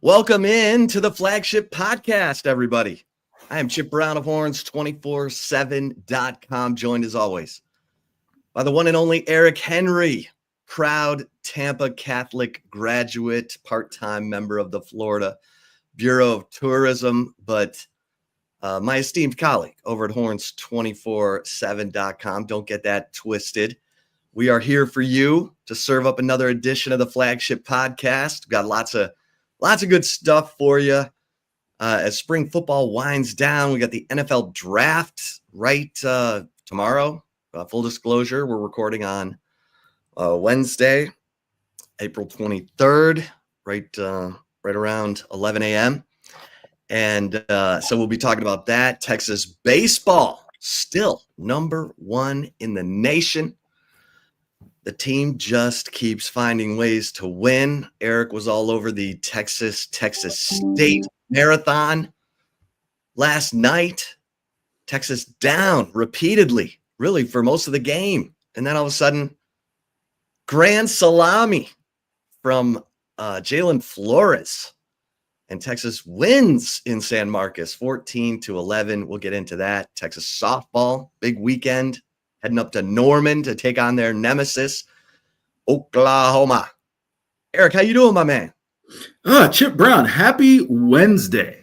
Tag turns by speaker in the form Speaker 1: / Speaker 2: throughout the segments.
Speaker 1: Welcome in to the Flagship Podcast, everybody. I am Chip Brown of Horns247.com, joined as always by the one and only Eric Henry, proud Tampa Catholic graduate, part-time member of the Florida Bureau of Tourism, but my esteemed colleague over at Horns247.com. Don't get that twisted. We are here for you to serve up another edition of the Flagship Podcast. We've got lots of good stuff for you. As spring football winds down, we got the NFL draft right tomorrow. Full disclosure, we're recording on Wednesday, April 23rd, right around 11 a.m. And so we'll be talking about that. Texas baseball, still number one in the nation. The team just keeps finding ways to win. Eric was all over the Texas State Marathon last night. Texas down repeatedly, really, for most of the game. And then all of a sudden, grand salami from Jalen Flores. And Texas wins in San Marcos, 14-11. We'll get into that. Texas softball, big weekend. Heading up to Norman to take on their nemesis, Oklahoma. Eric, how you doing, my man?
Speaker 2: Chip Brown, happy Wednesday.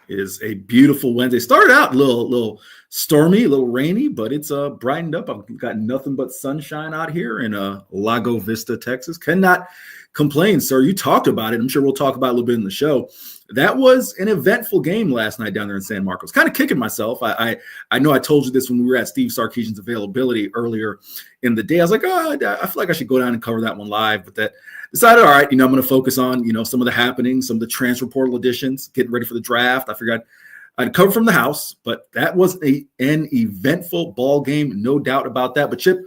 Speaker 2: It is a beautiful Wednesday. Started out a little stormy, a little rainy, but it's brightened up. I've got nothing but sunshine out here in Lago Vista, Texas. Cannot complain, sir. You talked about it. I'm sure we'll talk about it a little bit in the show. That was an eventful game last night down there in San Marcos. Kind of kicking myself. I know I told you this when we were at Steve Sarkisian's availability earlier in the day. I was like, I feel like I should go down and cover that one live. But that decided, all right, I'm going to focus on, some of the happenings, some of the transfer portal additions, getting ready for the draft. I figured I'd cover from the house, but that was an eventful ball game, no doubt about that. But Chip,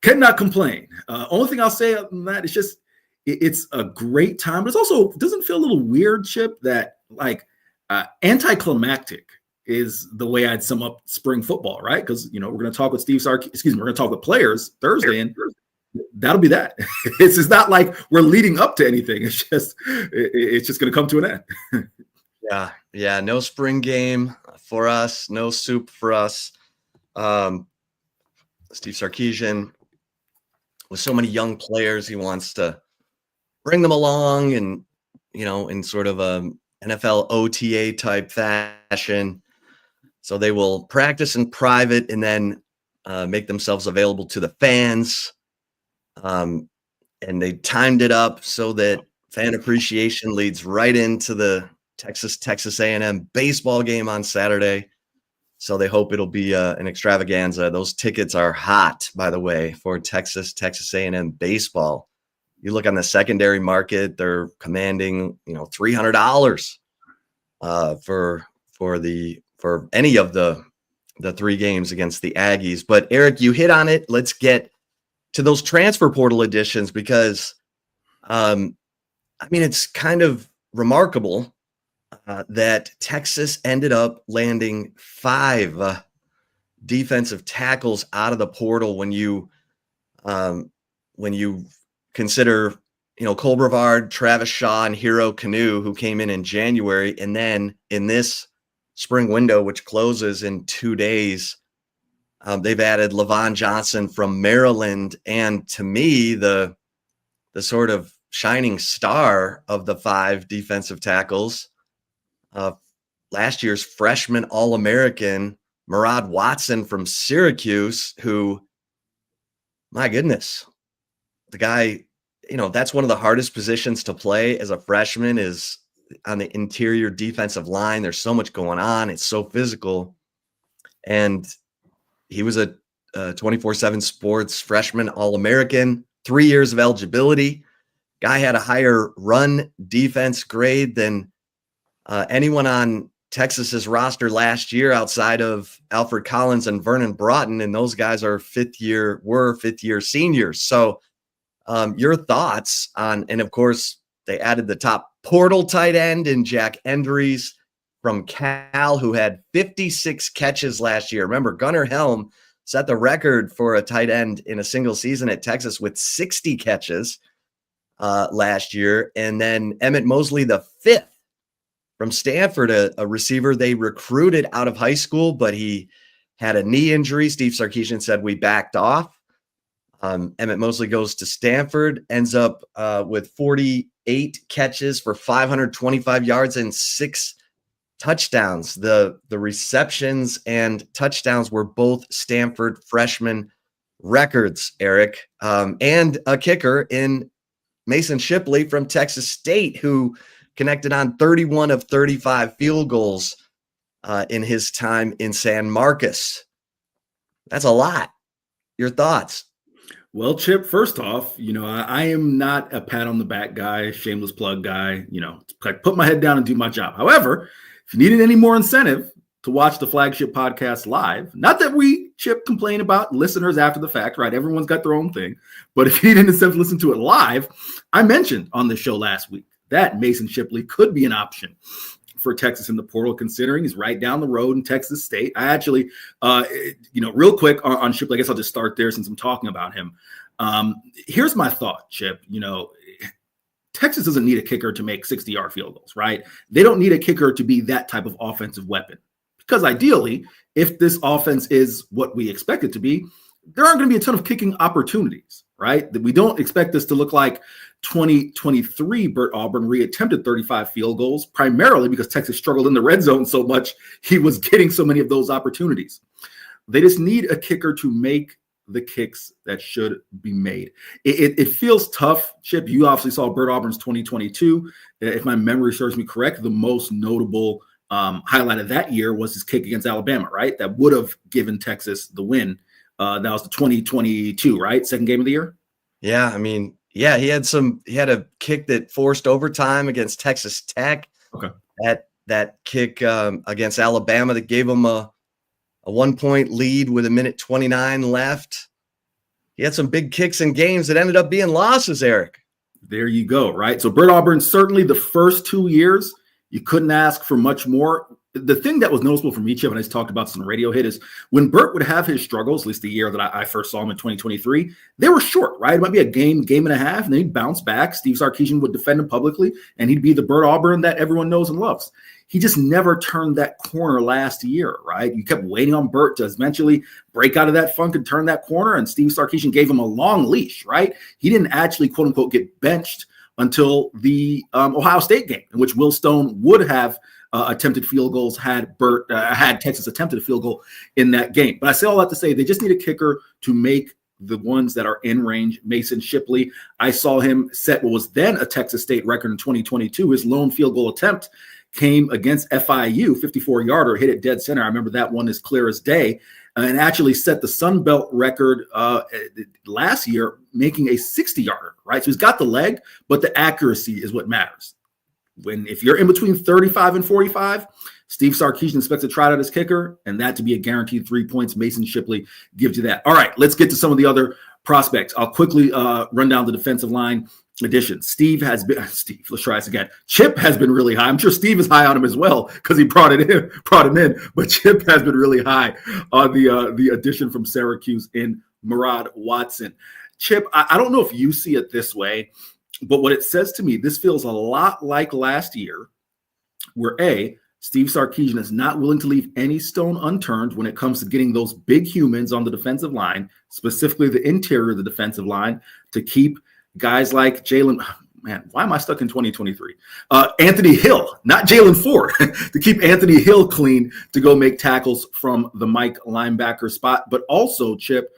Speaker 2: cannot complain. Only thing I'll say other than that is just, it's a great time, but it's also doesn't feel a little weird, Chip, that anticlimactic is the way I'd sum up spring football, right? Because we're going to talk with we're going to talk with players Thursday, and that'll be that. It's just not like we're leading up to anything. It's just going to come to an end.
Speaker 1: Yeah. No spring game for us. No soup for us. Steve Sarkisian, with so many young players, he wants to bring them along and, in sort of a NFL OTA type fashion. So they will practice in private and then make themselves available to the fans. And they timed it up so that fan appreciation leads right into the Texas A&M baseball game on Saturday. So they hope it'll be an extravaganza. Those tickets are hot, by the way, for Texas A&M baseball. You look on the secondary market; they're commanding, $300 for any of the three games against the Aggies. But Eric, you hit on it. Let's get to those transfer portal additions because, it's kind of remarkable that Texas ended up landing 5 defensive tackles out of the portal when you consider, Cole Brevard, Travis Shaw, and Hero Kanu, who came in January. And then in this spring window, which closes in 2 days, they've added Levon Johnson from Maryland. And to me, the sort of shining star of the 5 defensive tackles, last year's freshman All-American, Murad Watson from Syracuse, who, my goodness, the guy, that's one of the hardest positions to play as a freshman is on the interior defensive line. There's so much going on. It's so physical. And he was a 24/7 Sports freshman All-American, 3 years of eligibility. Guy had a higher run defense grade than anyone on Texas's roster last year outside of Alfred Collins and Vernon Broughton. And those guys are fifth year seniors. So your thoughts on, and of course, they added the top portal tight end in Jack Endries from Cal, who had 56 catches last year. Remember, Gunnar Helm set the record for a tight end in a single season at Texas with 60 catches. last year. And then Emmett Mosley, the fifth from Stanford, a receiver they recruited out of high school, but he had a knee injury. Steve Sarkisian said we backed off. Emmett Mosley goes to Stanford, ends up with 48 catches for 525 yards and 6 touchdowns. The receptions and touchdowns were both Stanford freshman records, Eric, and a kicker in Mason Shipley from Texas State, who connected on 31 of 35 field goals in his time in San Marcos. That's a lot. Your thoughts?
Speaker 2: Well, Chip, first off, I am not a pat on the back guy, shameless plug guy, like put my head down and do my job. However, if you needed any more incentive to watch the Flagship Podcast live, not that we, Chip, complain about listeners after the fact, right? Everyone's got their own thing. But if you need an incentive to listen to it live, I mentioned on the show last week that Mason Shipley could be an option for Texas in the portal, considering he's right down the road in Texas State. I actually, real quick on Shipley, I guess I'll just start there since I'm talking about him. Here's my thought, Chip. Texas doesn't need a kicker to make 60-yard field goals, right? They don't need a kicker to be that type of offensive weapon. Because ideally, if this offense is what we expect it to be, there aren't going to be a ton of kicking opportunities, right? We don't expect this to look like 2023 Bert Auburn reattempted 35 field goals, primarily because Texas struggled in the red zone so much, he was getting so many of those opportunities. They just need a kicker to make the kicks that should be made. It feels tough, Chip. You obviously saw Bert Auburn's 2022. If my memory serves me correct, the most notable highlight of that year was his kick against Alabama, right? That would have given Texas the win. That was the 2022, right? Second game of the year.
Speaker 1: Yeah. I mean, yeah, he had a kick that forced overtime against Texas Tech.
Speaker 2: Okay.
Speaker 1: That kick against Alabama that gave him a 1-point lead with 1:29 left. He had some big kicks in games that ended up being losses, Eric.
Speaker 2: There you go, right? So Bert Auburn, certainly the first 2 years, you couldn't ask for much more. The thing that was noticeable for me, Chip, and I just talked about this in the radio hit, is when Bert would have his struggles, at least the year that I first saw him in 2023, they were short, right? It might be a game and a half, and then he'd bounce back. Steve Sarkisian would defend him publicly, and he'd be the Bert Auburn that everyone knows and loves. He just never turned that corner last year, right? You kept waiting on Bert to eventually break out of that funk and turn that corner, and Steve Sarkisian gave him a long leash, right? He didn't actually, quote unquote, get benched until the Ohio State game, in which Will Stone would have attempted field goals had Texas attempted a field goal in that game. But I say all that to say they just need a kicker to make the ones that are in range. Mason Shipley, I saw him set what was then a Texas State record in 2022. His lone field goal attempt came against FIU, 54-yarder, hit it dead center. I remember that one as clear as day, and actually set the Sun Belt record last year, making a 60-yarder, right? So he's got the leg, but the accuracy is what matters. If you're in between 35 and 45, Steve Sarkisian expects to try out his kicker, and that to be a guaranteed 3 points. Mason Shipley gives you that. All right, let's get to some of the other prospects. I'll quickly run down the defensive line additions. Let's try this again. Chip has been really high. I'm sure Steve is high on him as well because he brought him in. But Chip has been really high on the addition from Syracuse in Murad Watson. Chip, I don't know if you see it this way, but what it says to me, this feels a lot like last year, where Steve Sarkisian is not willing to leave any stone unturned when it comes to getting those big humans on the defensive line, specifically the interior of the defensive line, to keep guys like Jalen. Man, why am I stuck in 2023? Anthony Hill, not Jalen Ford, to keep Anthony Hill clean to go make tackles from the Mike linebacker spot. But also, Chip,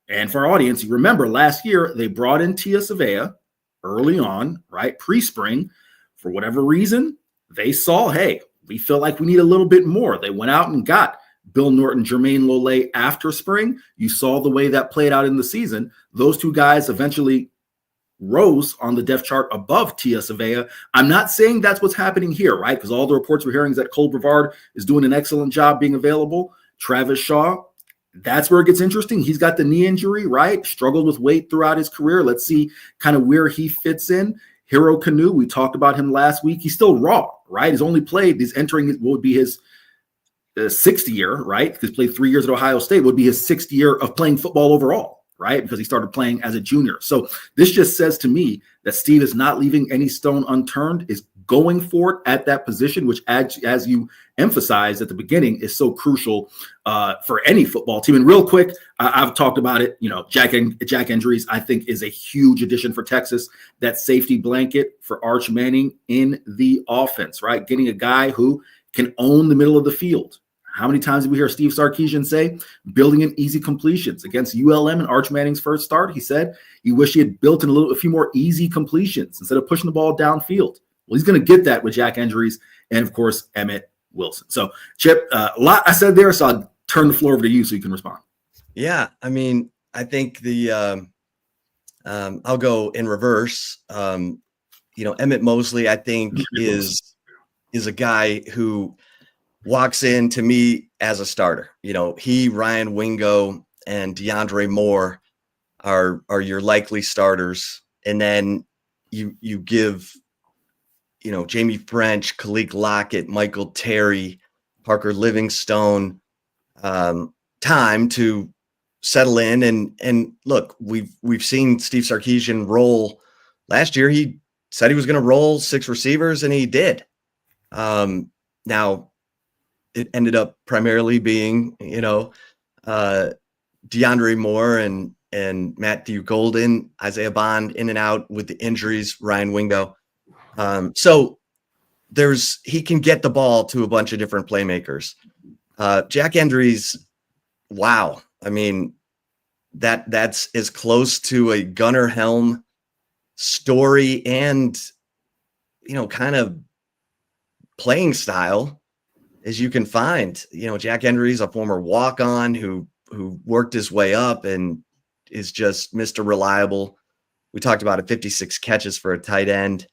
Speaker 2: and for our audience, you remember last year they brought in Tia Savea early on, right? Pre-spring. For whatever reason, they saw, hey, we feel like we need a little bit more. They went out and got Bill Norton, Jermaine Lole after spring. You saw the way that played out in the season. Those two guys eventually rose on the depth chart above Tia Savea. I'm not saying that's what's happening here, right? Because all the reports we're hearing is that Cole Brevard is doing an excellent job being available. Travis Shaw, that's where it gets interesting. He's got the knee injury, right? Struggled with weight throughout his career. Let's see kind of where he fits in. Hero Canoe, we talked about him last week. He's still raw, right? He's only played, he's entering what would be his sixth year, right? He's played 3 years at Ohio State, would be his sixth year of playing football overall. right? Because he started playing as a junior. So this just says to me that Steve is not leaving any stone unturned, is going for it at that position, which, as you emphasized at the beginning, is so crucial for any football team. And real quick, I've talked about it. Jack Andrews, I think, is a huge addition for Texas. That safety blanket for Arch Manning in the offense, right? Getting a guy who can own the middle of the field. How many times did we hear Steve Sarkisian say, building in easy completions against ULM in Arch Manning's first start? He said he wished he had built in a few more easy completions instead of pushing the ball downfield. Well, he's going to get that with Jack Andrews and, of course, Emmett Wilson. So, Chip, a lot I said there, so I'll turn the floor over to you so you can respond.
Speaker 1: Yeah, I mean, I think I'll go in reverse. Emmett Mosley, I think, is a guy who walks in to me as a starter. He, Ryan Wingo, and DeAndre Moore are your likely starters. And then you give, Jamie French, Khalil Lockett, Michael Terry, Parker Livingstone time to settle in. And look, we've seen Steve Sarkisian roll. Last year, he said he was going to roll 6 receivers, and he did. Now, it ended up primarily being, DeAndre Moore and Matthew Golden, Isaiah Bond in and out with the injuries, Ryan Wingo. So he can get the ball to a bunch of different playmakers. Jack Andrews, wow. I mean, that's as close to a Gunnar Helm story and, kind of playing style as you can find. Jack Andrews, a former walk-on who worked his way up and is just Mr. Reliable. We talked about it, 56 catches for a tight end.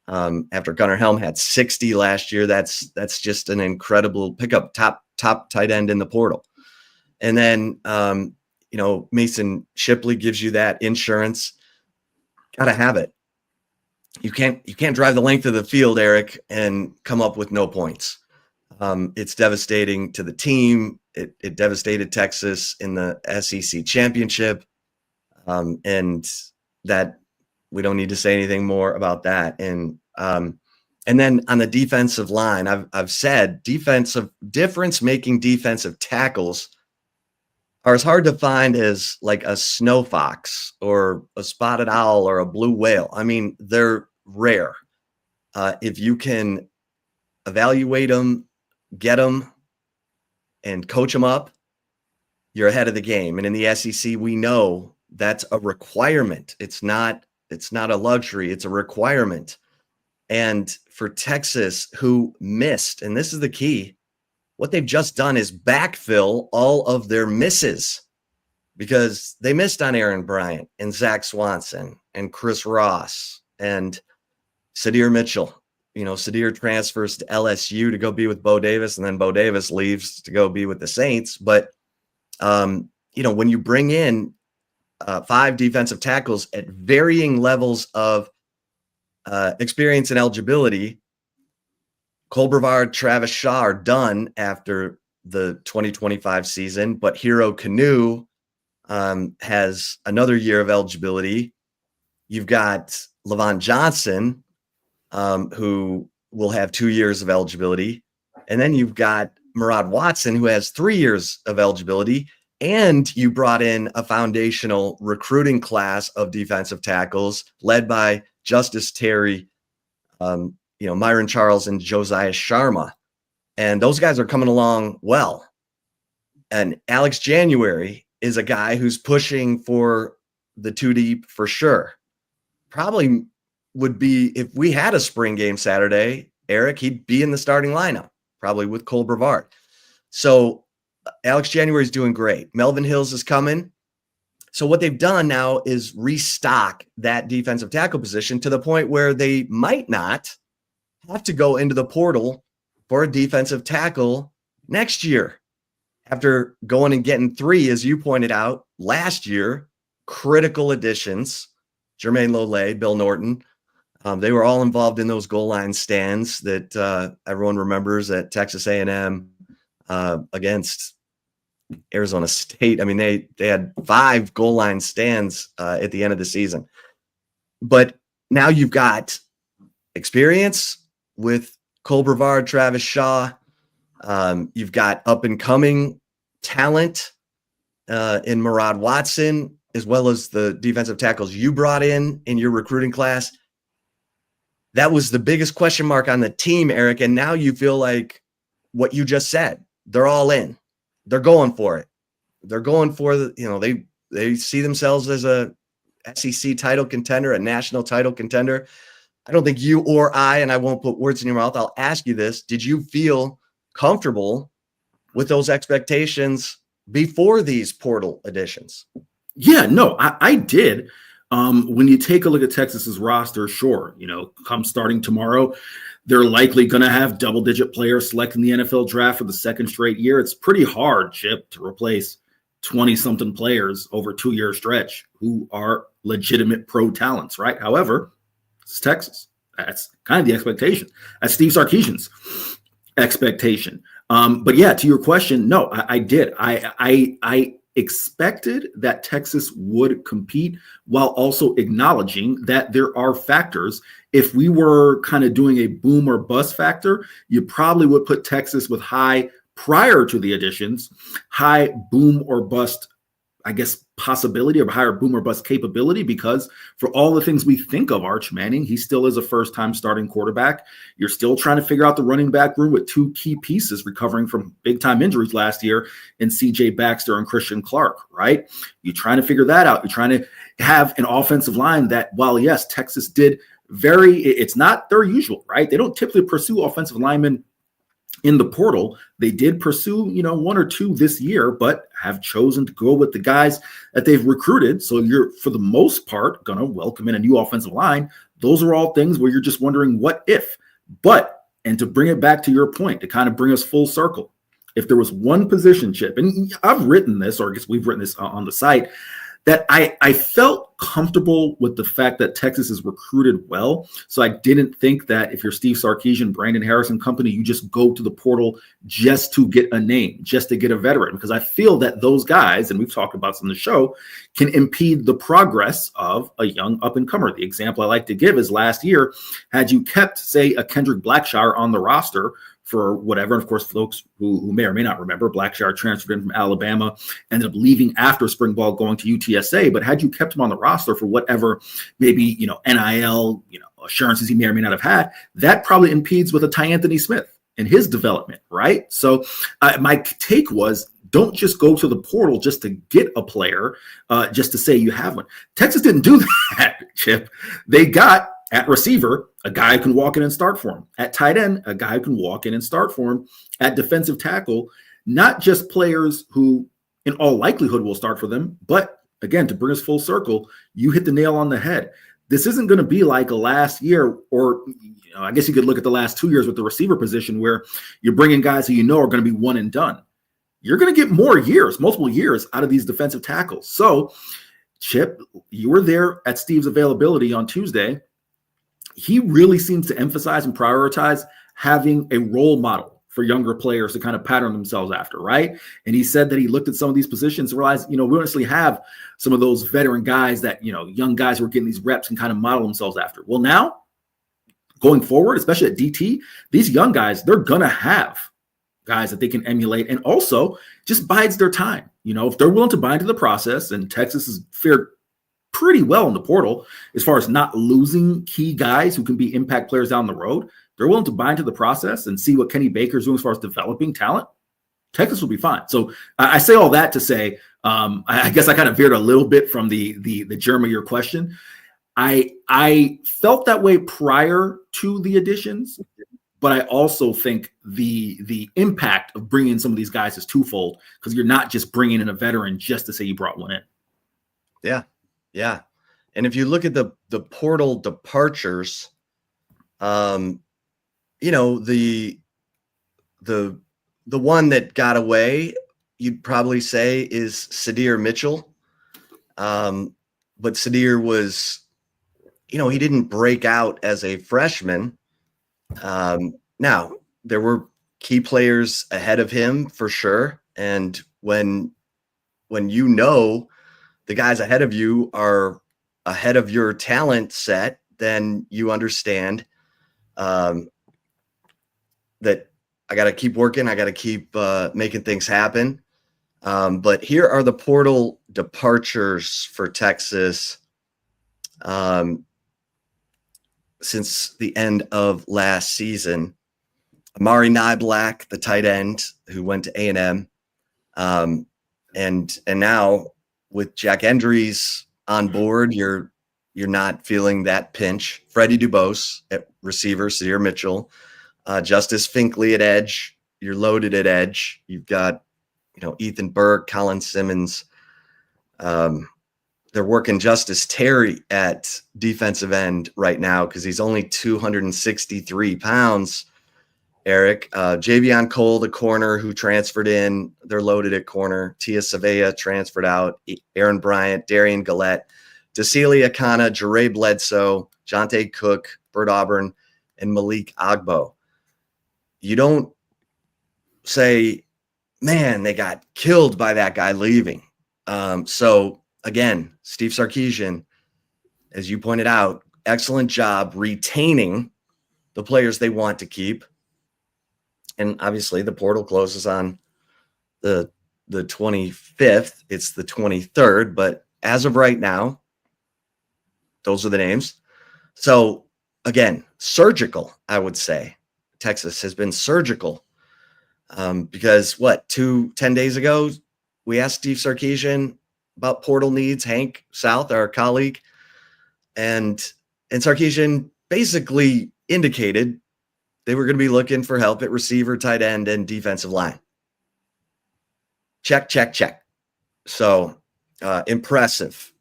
Speaker 1: After Gunnar Helm had 60 last year, that's just an incredible pickup, top tight end in the portal. And then, Mason Shipley gives you that insurance. Got to have it. You can't drive the length of the field, Eric, and come up with no points. It's devastating to the team. It devastated Texas in the SEC championship. And that we don't need to say anything more about that. And then on the defensive line, I've said difference-making defensive tackles are as hard to find as like a snow fox or a spotted owl or a blue whale. I mean, they're rare. If you can evaluate them, get them, and coach them up, you're ahead of the game. And in the SEC, we know that's a requirement. It's not a luxury. It's a requirement. And for Texas, who missed, and this is the key, what they've just done is backfill all of their misses, because they missed on Aaron Bryant and Zach Swanson and Chris Ross and Sadir Mitchell. Sadir transfers to LSU to go be with Bo Davis, and then Bo Davis leaves to go be with the Saints. But, when you bring in 5 defensive tackles at varying levels of experience and eligibility, Cole Brevard, Travis Shaw are done after the 2025 season, but Hero Kanu has another year of eligibility. You've got Levon Johnson, who will have 2 years of eligibility. And then you've got Murad Watson, who has 3 years of eligibility. And you brought in a foundational recruiting class of defensive tackles led by Justice Terry, Myron Charles and Josiah Sharma. And those guys are coming along well. And Alex January is a guy who's pushing for the 2 deep for sure. Probably would be, if we had a spring game Saturday, Eric, he'd be in the starting lineup, probably with Cole Brevard. So Alex January is doing great. Melvin Hills is coming. So what they've done now is restock that defensive tackle position to the point where they might not have to go into the portal for a defensive tackle next year. After going and getting 3, as you pointed out, last year, critical additions, Jermaine Lole, Bill Norton. They were all involved in those goal line stands that everyone remembers at Texas A&M against Arizona State. I mean, they had 5 goal line stands at the end of the season. But now you've got experience with Cole Brevard, Travis Shaw. You've got up and coming talent in Murad Watson, as well as the defensive tackles you brought in your recruiting class. That was the biggest question mark on the team, Eric. And now you feel like what you just said, they're all in. They're going for it. They're going for they see themselves as a SEC title contender, a national title contender. I don't think you or I, and I won't put words in your mouth, I'll ask you this. Did you feel comfortable with those expectations before these portal additions?
Speaker 2: Yeah, no, I did. When you take a look at Texas's roster, sure, come starting tomorrow, they're likely going to have double-digit players selecting the NFL draft for the second straight year. It's pretty hard, Chip, to replace 20-something players over a 2-year stretch who are legitimate pro talents, right? However, it's Texas. That's kind of the expectation. That's Steve Sarkisian's expectation. But yeah, to your question, no, I did. I expected that Texas would compete while also acknowledging that there are factors. If we were kind of doing a boom or bust factor, you probably would put Texas with high prior to the additions, high boom or bust, I guess, possibility or higher boom or bust capability, because for all the things we think of Arch Manning, he still is a first-time starting quarterback. You're still trying to figure out the running back room with 2 key pieces recovering from big-time injuries last year in C.J. Baxter and Christian Clark, right? You're trying to figure that out. You're trying to have an offensive line that, while, yes, Texas did it's not their usual, right? They don't typically pursue offensive linemen in the portal. They did pursue, 1 or 2 this year, but have chosen to go with the guys that they've recruited. So you're, for the most part, going to welcome in a new offensive line. Those are all things where you're just wondering what if. But, and to bring it back to your point, to kind of bring us full circle, if there was one position, Chip, and I've written this, or I guess we've written this on the site, that I felt comfortable with the fact that Texas is recruited well. So I didn't think that if you're Steve Sarkisian, Brandon Harrison company, you just go to the portal just to get a name, just to get a veteran, because I feel that those guys, and we've talked about this on the show, can impede the progress of a young up-and-comer. The example I like to give is last year, had you kept, say, a Kendrick Blackshire on the roster for whatever. And of course, folks who may or may not remember, Blackshire transferred in from Alabama, ended up leaving after spring ball, going to UTSA. But had you kept him on the roster for whatever, maybe, NIL, assurances he may or may not have had, that probably impedes with a Ty Anthony Smith and his development, right? So my take was, don't just go to the portal just to get a player, just to say you have one. Texas didn't do that, Chip. They got, at receiver, a guy who can walk in and start for him. At tight end, a guy who can walk in and start for him. At defensive tackle, not just players who in all likelihood will start for them, but again, to bring us full circle, you hit the nail on the head. This isn't going to be like a last year, or I guess you could look at the last 2 years with the receiver position, where you're bringing guys who are going to be one and done. You're going to get more years, multiple years out of these defensive tackles. So, Chip, you were there at Steve's availability on Tuesday. He really seems to emphasize and prioritize having a role model for younger players to kind of pattern themselves after, right? And he said that he looked at some of these positions and realized, we don't necessarily have some of those veteran guys that, young guys who are getting these reps and kind of model themselves after. Well, now, going forward, especially at DT, these young guys, they're going to have guys that they can emulate, and also just bides their time. If they're willing to buy into the process, and Texas has fared pretty well in the portal as far as not losing key guys who can be impact players down the road. They're willing to buy into the process and see what Kenny Baker's doing as far as developing talent. Texas will be fine. So I say all that to say, I guess I kind of veered a little bit from the germ of your question. I felt that way prior to the additions, but I also think the impact of bringing in some of these guys is twofold, because you're not just bringing in a veteran just to say you brought one in.
Speaker 1: Yeah. Yeah. And if you look at the portal departures, the one that got away, you'd probably say, is Sadir Mitchell. But Sadir was, he didn't break out as a freshman. Now, there were key players ahead of him for sure. And when you know the guys ahead of you are ahead of your talent set, then you understand that I got to keep working. I got to keep making things happen. But here are the portal departures for Texas since the end of last season. Amari Niblack, the tight end who went to A&M. And now with Jack Endries on board, you're not feeling that pinch. Freddie Dubose at receiver, Sadir Mitchell, Justice Finkley at edge. You're loaded at edge. You've got, Ethan Burke, Colin Simmons. They're working Justice Terry at defensive end right now because he's only 263 pounds. Eric, Javion Cole, the corner who transferred in, they're loaded at corner. Tia Savea transferred out. Aaron Bryant, Darian Gillette, Decelia Kana, Jere Bledsoe, Jonte Cook, Bert Auburn, and Malik Agbo. You don't say, man, they got killed by that guy leaving. So again, Steve Sarkisian, as you pointed out, excellent job retaining the players they want to keep. And obviously the portal closes on the 25th. It's the 23rd, but as of right now, those are the names. So again, surgical, I would say. Texas has been surgical because 10 days ago, we asked Steve Sarkisian about portal needs, Hank South, our colleague, and Sarkisian basically indicated they were going to be looking for help at receiver, tight end, and defensive line. Check. So impressive.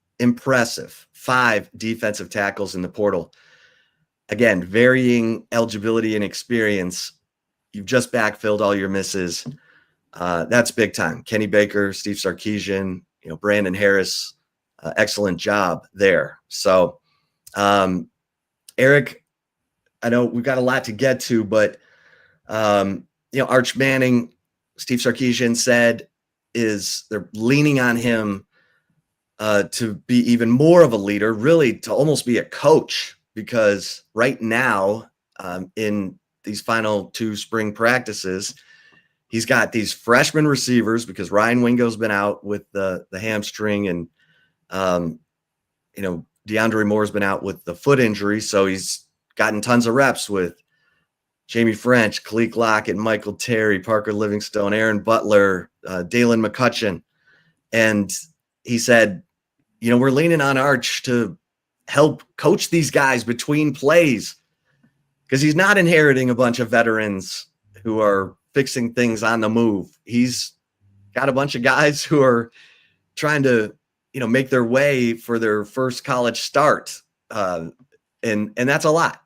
Speaker 1: 5 defensive tackles in the portal. Again, varying eligibility and experience. You've just backfilled all your misses. That's big time. Kenny Baker, Steve Sarkisian, Brandon Harris, excellent job there. So, Eric, I know we've got a lot to get to, but, Arch Manning, Steve Sarkisian said they're leaning on him to be even more of a leader, really to almost be a coach, because right now in these final 2 spring practices, he's got these freshman receivers because Ryan Wingo's been out with the hamstring, and DeAndre Moore's been out with the foot injury. So he's gotten tons of reps with Jamie French, Kalik Lockett, Michael Terry, Parker Livingstone, Aaron Butler, Dalen McCutcheon. And he said, we're leaning on Arch to help coach these guys between plays because he's not inheriting a bunch of veterans who are fixing things on the move. He's got a bunch of guys who are trying to, make their way for their first college start. And that's a lot.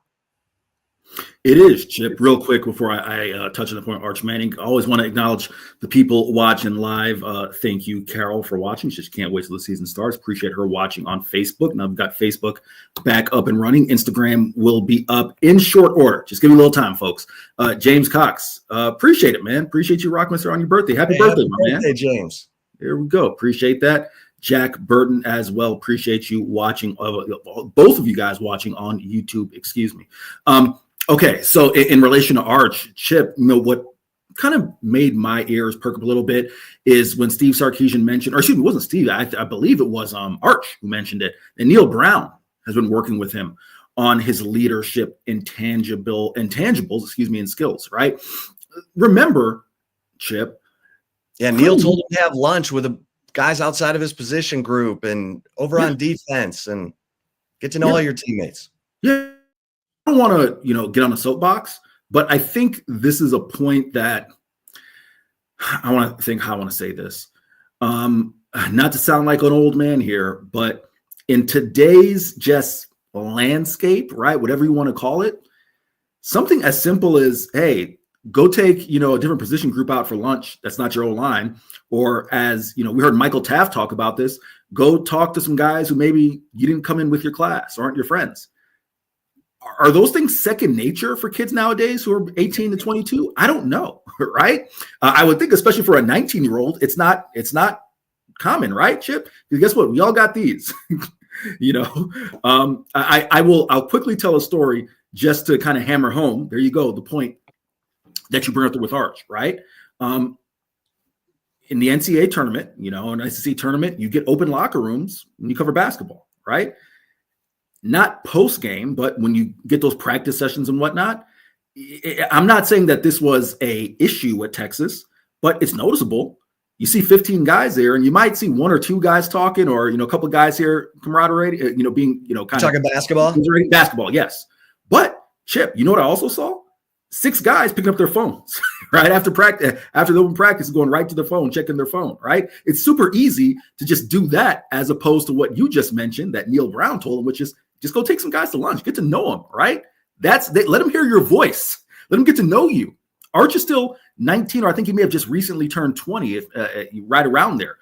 Speaker 2: It is, Chip. Real quick before I touch on the point of Arch Manning, I always want to acknowledge the people watching live. Thank you, Carol, for watching. She just can't wait till the season starts. Appreciate her watching on Facebook. Now we've got Facebook back up and running. Instagram will be up in short order. Just give me a little time, folks. James Cox, appreciate it, man. Appreciate you rocking us on your birthday. Happy birthday, my man.
Speaker 1: Hey, James.
Speaker 2: There we go. Appreciate that. Jack Burton as well. Appreciate you watching. Both of you guys watching on YouTube. Excuse me. Okay, so in relation to Arch, Chip, what kind of made my ears perk up a little bit is when Steve Sarkisian mentioned, or excuse me, it wasn't Steve, I believe it was Arch who mentioned it, and Neil Brown has been working with him on his leadership intangibles, and skills, right? Remember, Chip.
Speaker 1: Yeah, Neil told him to have lunch with the guys outside of his position group and over on defense and get to know all your teammates.
Speaker 2: Yeah. I don't want to, get on a soapbox, but I think this is a point that I want to think how I want to say this. Not to sound like an old man here, but in today's just landscape, right? Whatever you want to call it, something as simple as, hey, go take, a different position group out for lunch. That's not your O-line. Or as, we heard Michael Taft talk about this, go talk to some guys who maybe you didn't come in with your class or aren't your friends. Are those things second nature for kids nowadays who are 18 to 22? I don't know, right? I would think, especially for a 19-year-old, it's not common, right, Chip? Because guess what? We all got these. I'll quickly tell a story just to kind of hammer home. There you go, the point that you bring up with Arch, right? In the NCAA tournament, an SEC tournament, you get open locker rooms when you cover basketball, right? Not post game, but when you get those practice sessions and whatnot. I'm not saying that this was a issue at Texas, but it's noticeable. You see 15 guys there, and you might see one or two guys talking, or a couple of guys here camaraderie, being kind
Speaker 1: talking
Speaker 2: of
Speaker 1: basketball.
Speaker 2: Basketball, yes. But Chip, you know what I also saw? 6 guys picking up their phones right after practice, after the open practice, going right to their phone, checking their phone. Right? It's super easy to just do that, as opposed to what you just mentioned that Neil Brown told them, which is just go take some guys to lunch, get to know them. Right? Let them hear your voice. Let them get to know you. Arch is still 19, or I think he may have just recently turned 20, right around there.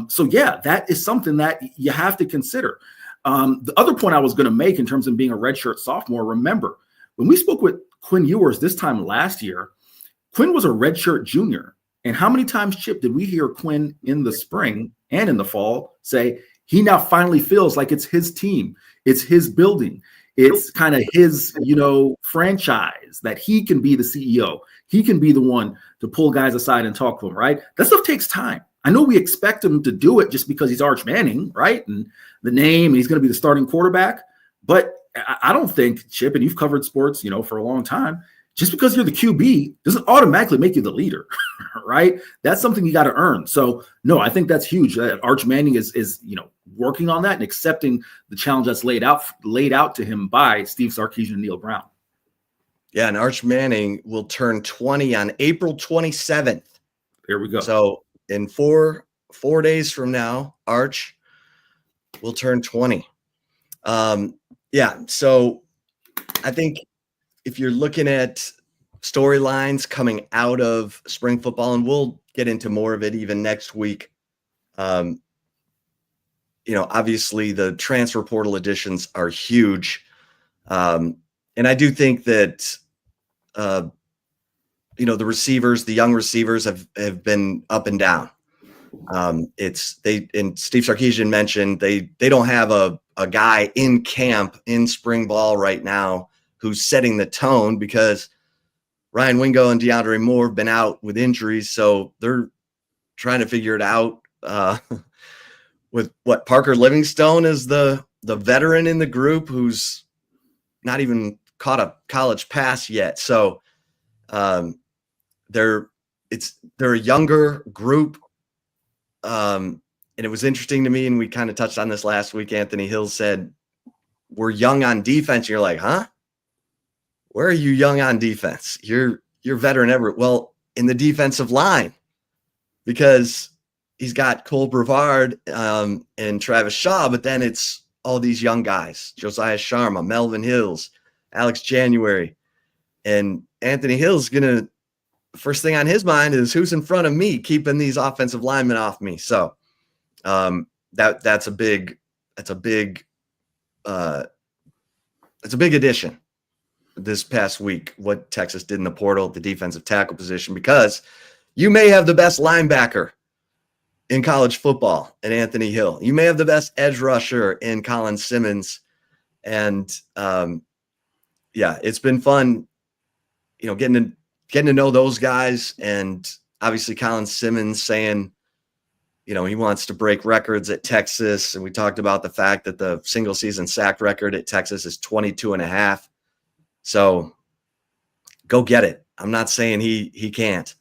Speaker 2: So yeah, that is something that you have to consider. The other point I was going to make in terms of being a redshirt sophomore, remember when we spoke with Quinn Ewers this time last year, Quinn was a redshirt junior. And how many times, Chip, did we hear Quinn in the spring and in the fall say he now finally feels like it's his team, it's his building, it's kind of his, franchise, that he can be the CEO. He can be the one to pull guys aside and talk to them, right? That stuff takes time. I know we expect him to do it just because he's Arch Manning, right? And the name, and he's going to be the starting quarterback. But I don't think, Chip, and you've covered sports, for a long time, just because you're the QB doesn't automatically make you the leader, right? That's something you got to earn. So, no, I think that's huge. Arch Manning is working on that and accepting the challenge that's laid out to him by Steve Sarkisian and Neil Brown.
Speaker 1: Yeah, and Arch Manning will turn 20 on April 27th.
Speaker 2: There we go.
Speaker 1: So in four days from now, Arch will turn 20. So I think if you're looking at storylines coming out of spring football, and we'll get into more of it even next week, obviously the transfer portal additions are huge. And I do think that, the receivers, the young receivers have been up and down. And Steve Sarkisian mentioned they don't have a guy in camp in spring ball right now who's setting the tone, because Ryan Wingo and DeAndre Moore have been out with injuries. So they're trying to figure it out, with what Parker Livingstone is the veteran in the group who's not even caught a college pass yet. So they're a younger group. And it was interesting to me, and we kind of touched on this last week. Anthony Hill said, we're young on defense. You're like, huh? Where are you young on defense? You're veteran ever. Well, in the defensive line, because he's got Cole Brevard and Travis Shaw, but then it's all these young guys, Josiah Sharma, Melvin Hills, Alex January, and Anthony Hill's first thing on his mind is who's in front of me, keeping these offensive linemen off me. So that's a big addition this past week, what Texas did in the portal at the defensive tackle position, because you may have the best linebacker in college football in Anthony Hill. You may have the best edge rusher in Colin Simmons. And it's been fun, getting to know those guys. And obviously Colin Simmons saying, he wants to break records at Texas. And we talked about the fact that the single season sack record at Texas is 22.5. So go get it. I'm not saying he can't.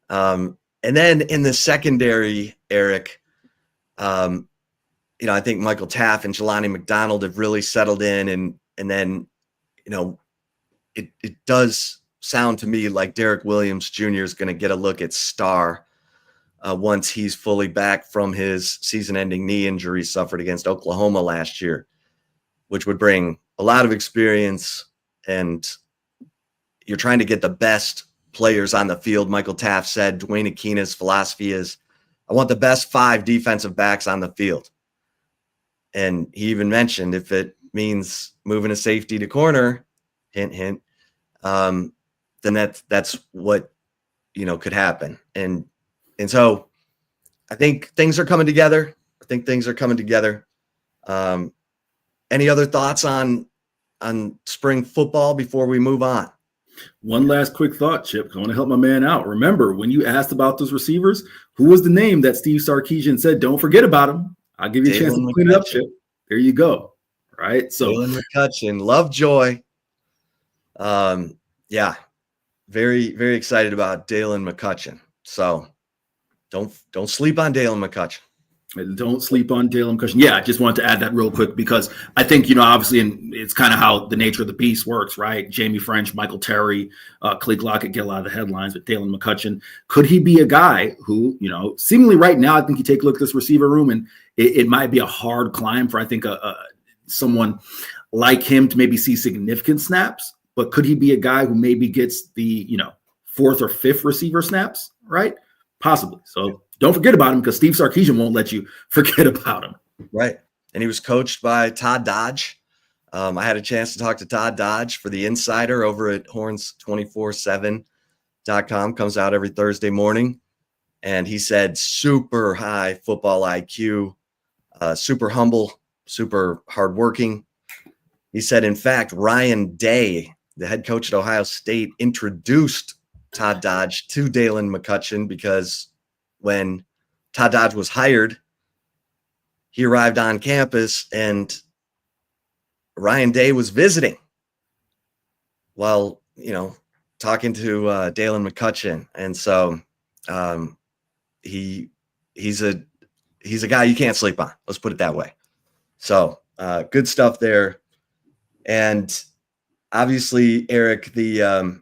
Speaker 1: And then in the secondary, Eric, I think Michael Taft and Jelani McDonald have really settled in. And then, it does sound to me like Derek Williams Jr. is going to get a look at Star once he's fully back from his season-ending knee injury suffered against Oklahoma last year, which would bring a lot of experience. And you're trying to get the best players on the field. Michael Taft said Dwayne Akina's philosophy is, I want the best 5 defensive backs on the field. And he even mentioned if it means moving a safety to corner, hint, hint, then that's what, could happen. And so I think things are coming together. Any other thoughts on spring football before we move on?
Speaker 2: One last quick thought, Chip. I want to help my man out. Remember, when you asked about those receivers, who was the name that Steve Sarkisian said, don't forget about him? I'll give you a chance to clean it up, Chip. There you go. Right. So
Speaker 1: Jalen McCutcheon, Lovejoy. Yeah. Very, very excited about Dalen McCutcheon. So don't sleep on Dalen McCutcheon.
Speaker 2: Don't sleep on Dalen McCutcheon. Yeah, I just wanted to add that real quick because I think, obviously, and it's kind of how the nature of the beast works, right? Jamie French, Michael Terry, Cleek Lockett get a lot of the headlines, but Dalen McCutcheon, could he be a guy who, seemingly right now, I think you take a look at this receiver room and it might be a hard climb for, I think, someone like him to maybe see significant snaps, but could he be a guy who maybe gets the, fourth or fifth receiver snaps, right? Possibly. So don't forget about him because Steve Sarkisian won't let you forget about him.
Speaker 1: Right. And he was coached by Todd Dodge. I had a chance to talk to Todd Dodge for the Insider over at Horns247.com. Comes out every Thursday morning. And he said super high football IQ, super humble, super hardworking. He said, in fact, Ryan Day, the head coach at Ohio State, introduced Todd Dodge to Dalen McCutcheon because when Todd Dodge was hired, he arrived on campus and Ryan Day was visiting while, talking to Dalen McCutcheon. And so he's a guy you can't sleep on. Let's put it that way. So good stuff there. And obviously, Eric, the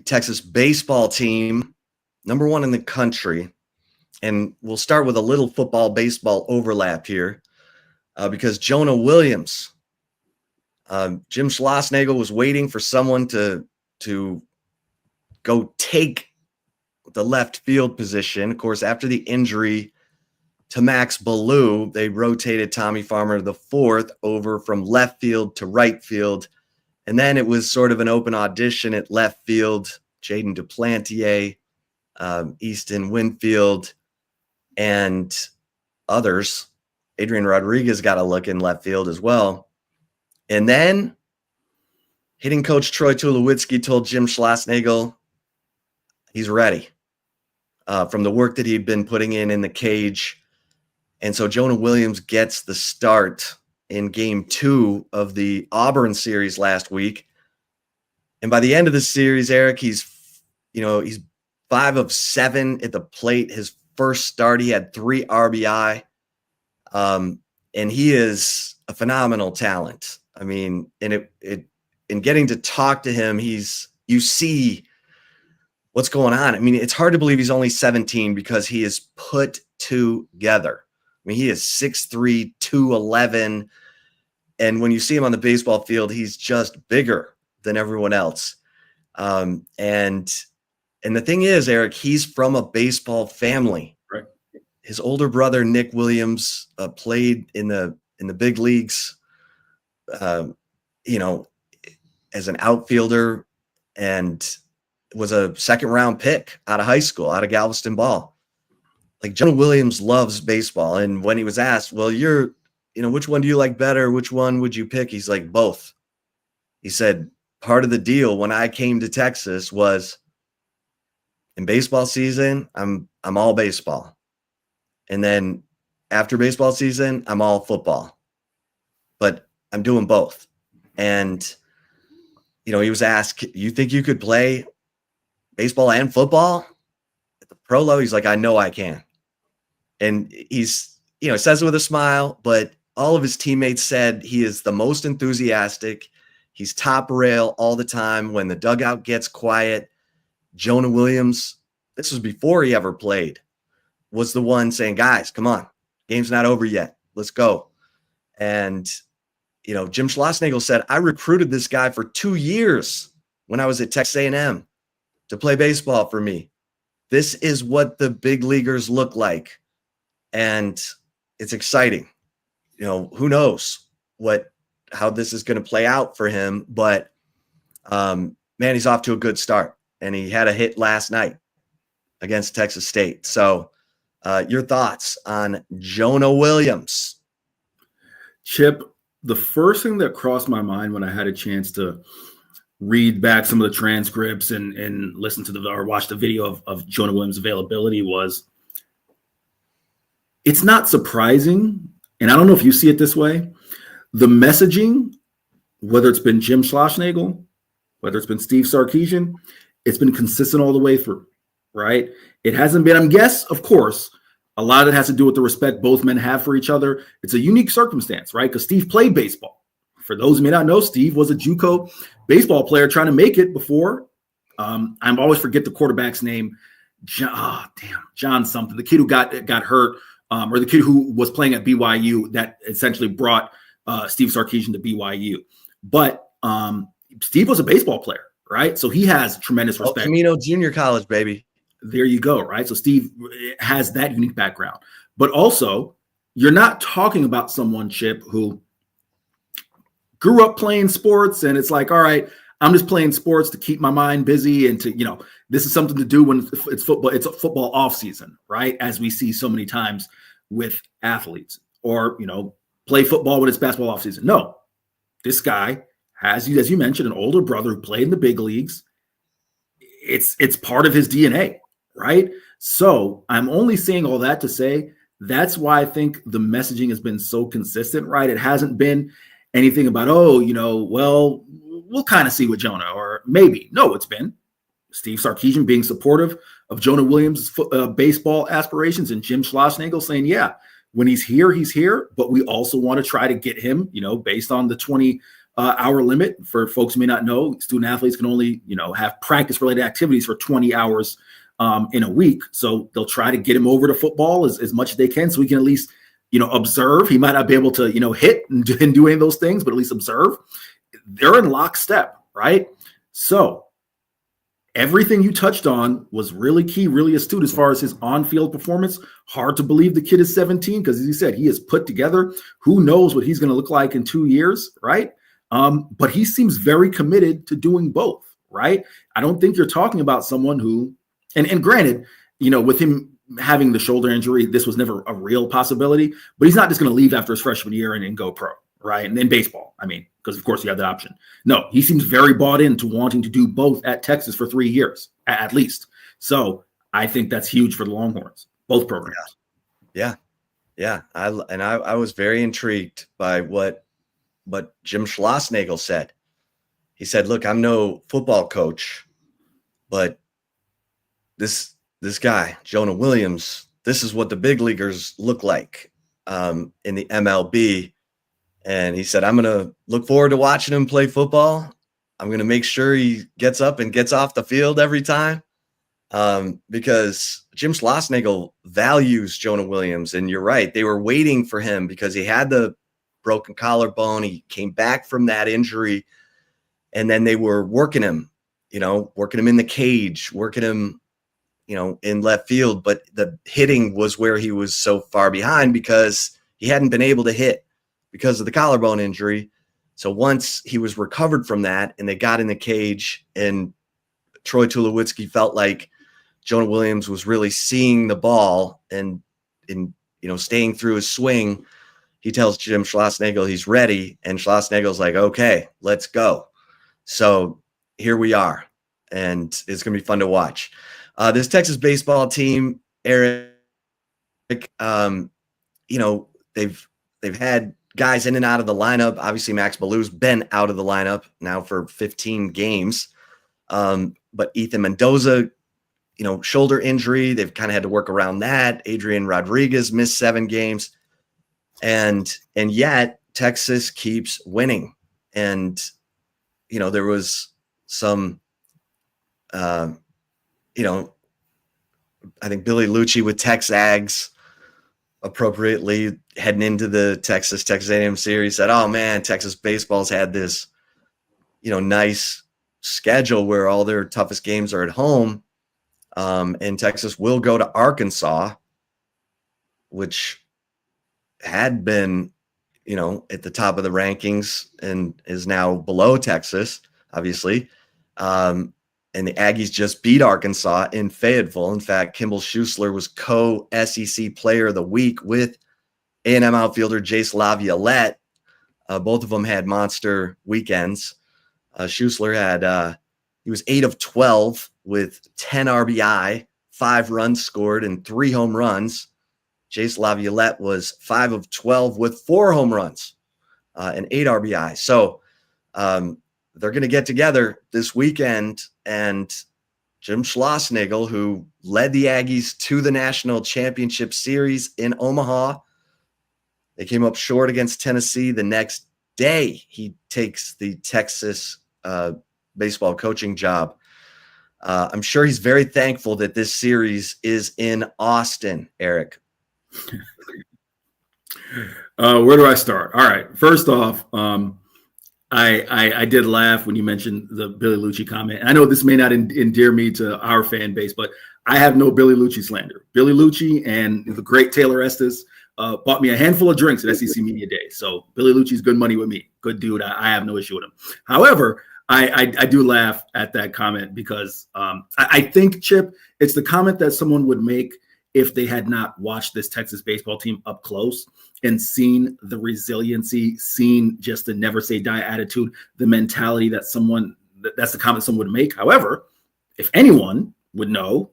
Speaker 1: Texas baseball team, number one in the country. And we'll start with a little football baseball overlap here because Jonah Williams, Jim Schlossnagle was waiting for someone to go take the left field position. Of course, after the injury to Max Ballou, they rotated Tommy Farmer IV over from left field to right field. And then it was sort of an open audition at left field. Jaden Duplantier, Easton Winfield, and others. Adrian Rodriguez got a look in left field as well. And then hitting coach Troy Tulowitzki told Jim Schlossnagle he's ready from the work that he'd been putting in the cage. And so Jonah Williams gets the start in game 2 of the Auburn series last week. And by the end of the series, Eric, he's 5 of 7 at the plate. His first start, he had 3 RBI. And he is a phenomenal talent. I mean, and in getting to talk to him, you see what's going on. I mean, it's hard to believe he's only 17 because he is put together. I mean, he is 6'3", 211. And when you see him on the baseball field, he's just bigger than everyone else. And the thing is, Eric, he's from a baseball family.
Speaker 2: Right.
Speaker 1: His older brother, Nick Williams, played in the big leagues, as an outfielder and was a second-round pick out of high school, out of Galveston Ball. Like, Jonah Williams loves baseball. And when he was asked, well, which one do you like better? Which one would you pick? He's like, both. He said, part of the deal when I came to Texas was in baseball season, I'm all baseball. And then after baseball season, I'm all football. But I'm doing both. And, he was asked, you think you could play baseball and football at the pro level? He's like, I know I can. And he's, says it with a smile, but all of his teammates said he is the most enthusiastic. He's top rail all the time. When the dugout gets quiet, Jonah Williams, this was before he ever played, was the one saying, guys, come on, game's not over yet. Let's go. And, Jim Schlossnagle said, I recruited this guy for 2 years when I was at Texas A&M to play baseball for me. This is what the big leaguers look like. And it's exciting. Who knows what how this is going to play out for him, but man, he's off to a good start, and he had a hit last night against Texas State. So your thoughts on Jonah Williams?
Speaker 2: Chip, the first thing that crossed my mind when I had a chance to read back some of the transcripts and listen to or watch the video of Jonah Williams' availability was, it's not surprising, and I don't know if you see it this way, the messaging, whether it's been Jim Schlossnagle, whether it's been Steve Sarkisian, it's been consistent all the way through, right? It hasn't been, I'm guess, of course, a lot of it has to do with the respect both men have for each other. It's a unique circumstance, right? Because Steve played baseball. For those who may not know, Steve was a JUCO baseball player trying to make it before. I always forget the quarterback's name. John something. The kid who got hurt, or the kid who was playing at BYU that essentially brought Steve Sarkisian to BYU. But Steve was a baseball player, right? So he has tremendous respect.
Speaker 1: Camino Junior College, baby.
Speaker 2: There you go, right? So Steve has that unique background. But also, you're not talking about someone, Chip, who grew up playing sports, and it's like, all right, I'm just playing sports to keep my mind busy and to, this is something to do when it's football. It's a football off season, right? As we see so many times with athletes, or, play football when it's basketball off season. No, this guy has, as you mentioned, an older brother who played in the big leagues. It's part of his DNA, right? So I'm only saying all that to say that's why I think the messaging has been so consistent, right? It hasn't been anything about, well, we'll kind of see with Jonah, or maybe. No, it's been Steve Sarkisian being supportive of Jonah Williams' baseball aspirations, and Jim Schlossnagle saying, yeah, when he's here, but we also want to try to get him, based on the 20-hour limit. For folks who may not know, student athletes can only, have practice-related activities for 20 hours in a week. So they'll try to get him over to football as much as they can, so we can at least, observe. He might not be able to, hit and do any of those things, but at least observe. They're in lockstep, right? So everything you touched on was really key, really astute as far as his on-field performance. Hard to believe the kid is 17 because, as you said, he is put together. Who knows what he's going to look like in 2 years, right? But he seems very committed to doing both, right? I don't think you're talking about someone who, and granted, with him having the shoulder injury, this was never a real possibility, but he's not just going to leave after his freshman year and go pro, right? And then baseball, because of course you have that option. No, he seems very bought into wanting to do both at Texas for 3 years, at least. So I think that's huge for the Longhorns, both programs.
Speaker 1: Yeah. I was very intrigued by what Jim Schlossnagle said. He said, look, I'm no football coach, but this guy, Jonah Williams, this is what the big leaguers look like in the MLB. And he said, I'm going to look forward to watching him play football. I'm going to make sure he gets up and gets off the field every time because Jim Schlossnagle values Jonah Williams. And you're right. They were waiting for him because he had the broken collarbone. He came back from that injury. And then they were working him in the cage, working him, in left field. But the hitting was where he was so far behind because he hadn't been able to hit because of the collarbone injury. So once he was recovered from that and they got in the cage, and Troy Tulowitzki felt like Jonah Williams was really seeing the ball and staying through his swing, he tells Jim Schlossnagle he's ready, and Schlossnagle's like, okay, let's go. So here we are, and it's going to be fun to watch. This Texas baseball team, Eric, they've had guys in and out of the lineup. Obviously, Max Ballou's been out of the lineup now for 15 games. But Ethan Mendoza, shoulder injury, they've kind of had to work around that. Adrian Rodriguez missed 7 games. And yet Texas keeps winning. And, there was some, I think Billy Lucci with Tex Ags appropriately heading into the Texas A&M series said, oh man, Texas baseball's had this, nice schedule where all their toughest games are at home. And Texas will go to Arkansas, which had been, at the top of the rankings and is now below Texas, obviously. And the Aggies just beat Arkansas in Fayetteville. In fact, Kimball Schuessler was co-SEC Player of the Week with A&M outfielder Jace Laviolette. Both of them had monster weekends. Schuessler he was 8 of 12 with 10 RBI, 5 runs scored, and 3 home runs. Jace Laviolette was 5 of 12 with 4 home runs and 8 RBI. So they're going to get together this weekend, and Jim Schlossnagle, who led the Aggies to the National Championship Series in Omaha, they came up short against Tennessee. The next day, he takes the Texas baseball coaching job. I'm sure he's very thankful that this series is in Austin, Eric.
Speaker 2: Where do I start? All right. First off, I did laugh when you mentioned the Billy Lucci comment. I know this may not endear me to our fan base, but I have no Billy Lucci slander. Billy Lucci and the great Taylor Estes bought me a handful of drinks at SEC Media Day. So Billy Lucci's good money with me. Good dude. I have no issue with him. However, I do laugh at that comment because I think, Chip, it's the comment that someone would make if they had not watched this Texas baseball team up close and seen the resiliency, seen just the never say die attitude, the mentality that's the comment someone would make. However, if anyone would know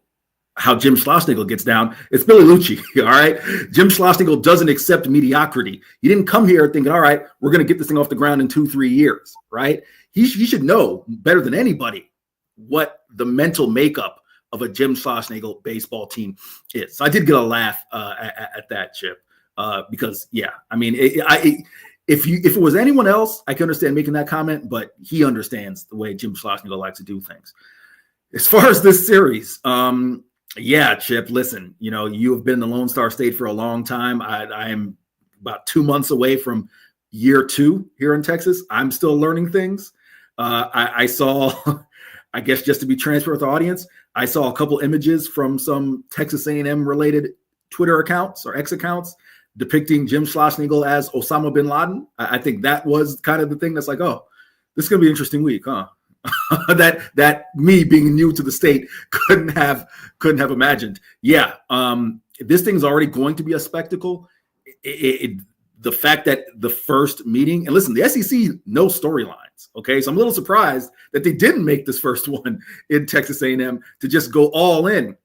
Speaker 2: how Jim Schlossnagle gets down, it's Billy Lucci. All right. Jim Schlossnagle doesn't accept mediocrity. He didn't come here thinking, all right, we're going to get this thing off the ground in 2-3 years. Right. He should know better than anybody what the mental makeup of a Jim Schlossnagle baseball team is. So I did get a laugh at that, Chip, because, yeah, I mean, if it was anyone else, I can understand making that comment, but he understands the way Jim Schlossnagle likes to do things. As far as this series, yeah, Chip, listen, you have been in the Lone Star State for a long time. I am about 2 months away from year 2 here in Texas. I'm still learning things. I saw, I guess just to be transparent with the audience, I saw a couple images from some Texas A&M related Twitter accounts or X accounts depicting Jim Schlossnagle as Osama bin Laden. I think that was kind of the thing that's like, oh, this is going to be an interesting week, huh? that me being new to the state couldn't have imagined. Yeah, this thing's already going to be a spectacle. The fact that the first meeting, and listen, the SEC, no storylines. Okay, so I'm a little surprised that they didn't make this first one in Texas A&M to just go all in.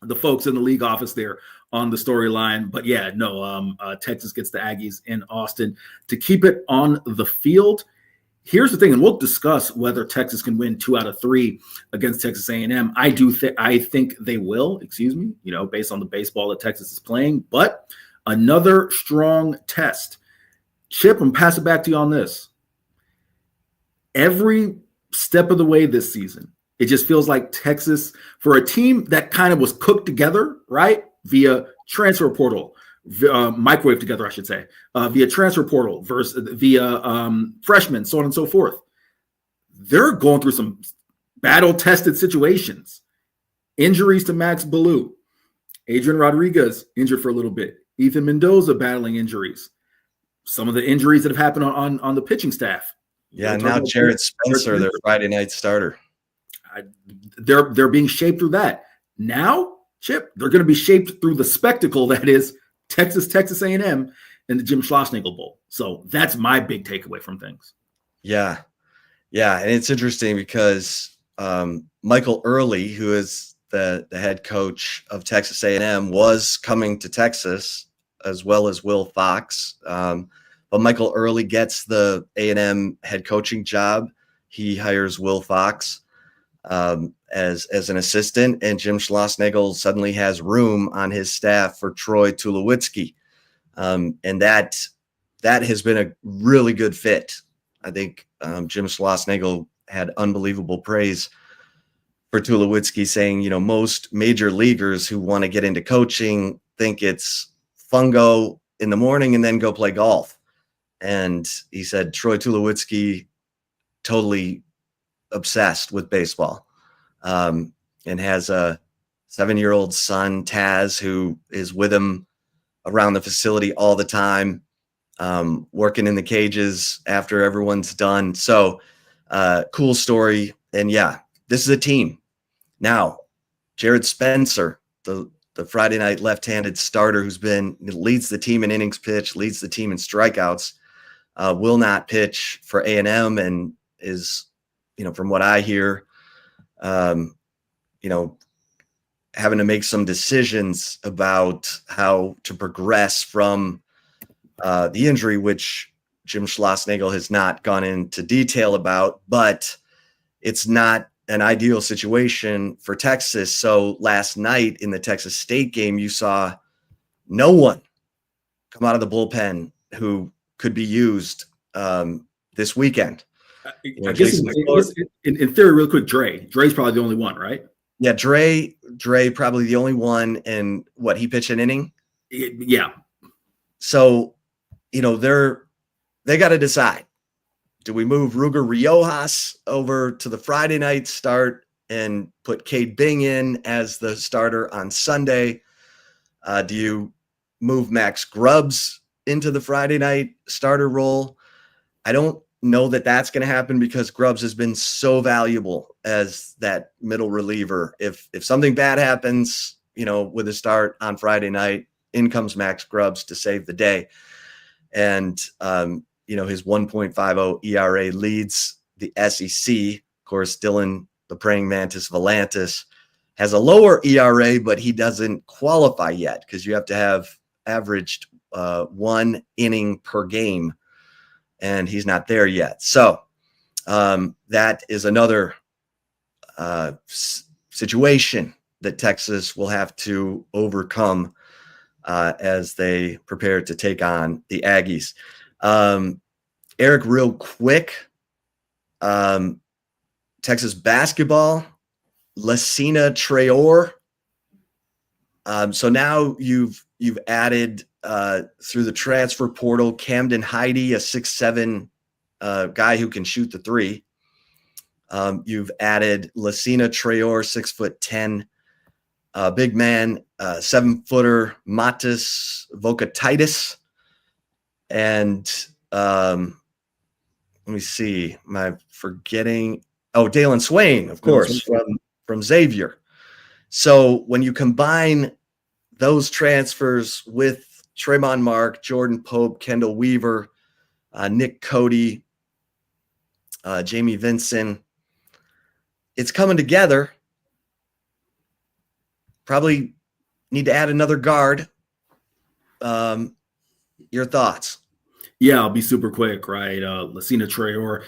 Speaker 2: The folks in the league office there on the storyline, but yeah, no. Texas gets the Aggies in Austin to keep it on the field. Here's the thing, and we'll discuss whether Texas can win 2 out of 3 against Texas A&M. I think they will. Based on the baseball that Texas is playing, but another strong test. Chip, I'm pass it back to you on this. Every step of the way this season, it just feels like Texas, for a team that kind of was cooked together, right, via transfer portal, microwave together, I should say, via transfer portal versus via freshmen, so on and so forth. They're going through some battle-tested situations. Injuries to Max Ballou. Adrian Rodriguez injured for a little bit. Ethan Mendoza battling injuries. Some of the injuries that have happened on the pitching staff.
Speaker 1: Yeah, now Jared Spencer, their Friday night starter.
Speaker 2: They're being shaped through that. Now, Chip, they're going to be shaped through the spectacle that is Texas A&M, and the Jim Schlossnagle Bowl. So that's my big takeaway from things.
Speaker 1: Yeah. And it's interesting because Michael Early, who is the head coach of Texas A&M, was coming to Texas, as well as Will Fox. But Michael Early gets the A&M head coaching job. He hires Will Fox as an assistant, and Jim Schlossnagle suddenly has room on his staff for Troy Tulowitzki. And that has been a really good fit. I think Jim Schlossnagle had unbelievable praise for Tulowitzki, saying, most major leaguers who want to get into coaching think it's fungo in the morning and then go play golf. And he said Troy Tulowitzki totally obsessed with baseball, and has a 7-year-old son, Taz, who is with him around the facility all the time. working in the cages after everyone's done. So cool story. And yeah, this is a team. Now, Jared Spencer, the Friday night left-handed starter who's leads the team in innings pitched, leads the team in strikeouts, will not pitch for A&M and is, from what I hear, having to make some decisions about how to progress from the injury, which Jim Schlossnagle has not gone into detail about, but it's not an ideal situation for Texas. So last night in the Texas State game, you saw no one come out of the bullpen who could be used this weekend.
Speaker 2: I guess in theory, real quick, Dre's probably the only one, right?
Speaker 1: Yeah, Dre probably the only one. And what, he pitched an inning?
Speaker 2: Yeah.
Speaker 1: So, they got to decide. Do we move Ruger Riojas over to the Friday night start and put Cade Bing in as the starter on Sunday? Do you move Max Grubbs into the Friday night starter role? I don't know that that's going to happen because Grubbs has been so valuable as that middle reliever. If something bad happens, with a start on Friday night, in comes Max Grubbs to save the day. And, his 1.50 ERA leads the SEC. Of course, Dylan, the praying mantis Volantis, has a lower ERA, but he doesn't qualify yet because you have to have averaged 1 inning per game, and he's not there yet. So that is another situation that Texas will have to overcome as they prepare to take on the Aggies. Eric, real quick, Texas basketball, Lacina Traore. So now you've added through the transfer portal Camden Heide, a 6'7" guy who can shoot the three. You've added Lacina Traore, 6'10", big man, 7-footer Matis Vokatitis, and let me see, am I forgetting? Oh, Dalen Swain, of course, from Xavier. So when you combine those transfers with Tremont Mark, Jordan Pope, Kendall Weaver, Nick Cody, Jamie Vinson, it's coming together. Probably need to add another guard. Your thoughts?
Speaker 2: Yeah, I'll be super quick, right? Lacina Traore,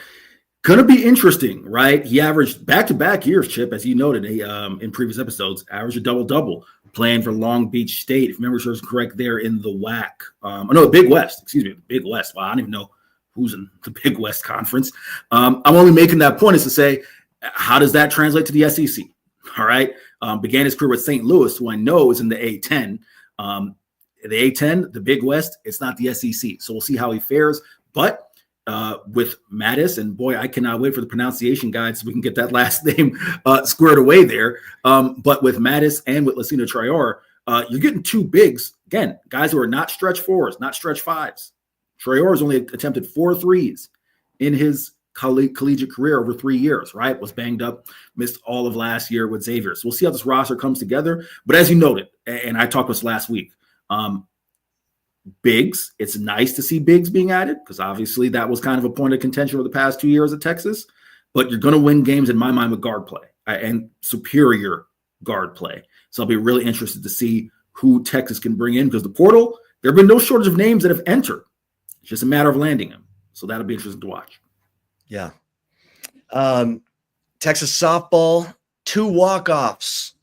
Speaker 2: gonna be interesting, right? He averaged back-to-back years, Chip, as you noted in previous episodes, averaged a double-double, playing for Long Beach State, if memory serves correct, there in the WAC. The Big West, the Big West. Wow, I don't even know who's in the Big West Conference. I'm only making that point is to say, how does that translate to the SEC? All right. Began his career with St. Louis, who I know is in the A-10. The A-10, the Big West, it's not the SEC. So we'll see how he fares. But with Mattis, and boy, I cannot wait for the pronunciation guide so we can get that last name squared away there. But with Mattis and with Lacina Traore, you're getting two bigs. Again, guys who are not stretch fours, not stretch fives. Traore has only attempted 4 threes in his collegiate career over 3 years, right? Was banged up, missed all of last year with Xavier. So we'll see how this roster comes together. But as you noted, and I talked this last week, bigs, it's nice to see bigs being added because obviously that was kind of a point of contention for the past 2 years at Texas. But you're going to win games in my mind with guard play and superior guard play. So I'll be really interested to see who Texas can bring in because the portal, there have been no shortage of names that have entered. It's just a matter of landing them. So that'll be interesting to watch.
Speaker 1: Yeah. Texas softball, 2 walk-offs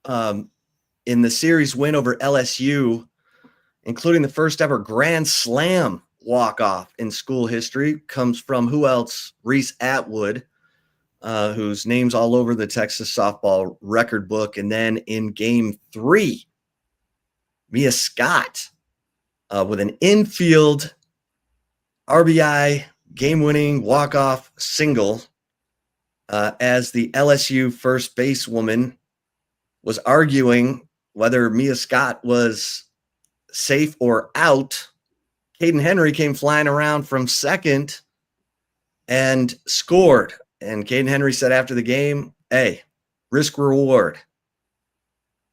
Speaker 1: in the series win over LSU, including the first ever Grand Slam walk-off in school history, comes from who else? Reese Atwood, whose name's all over the Texas softball record book. And then in game 3, Mia Scott with an infield RBI game-winning walk-off single as the LSU first basewoman was arguing whether Mia Scott was safe or out. Caden Henry came flying around from second and scored. And Caden Henry said after the game, hey, risk reward.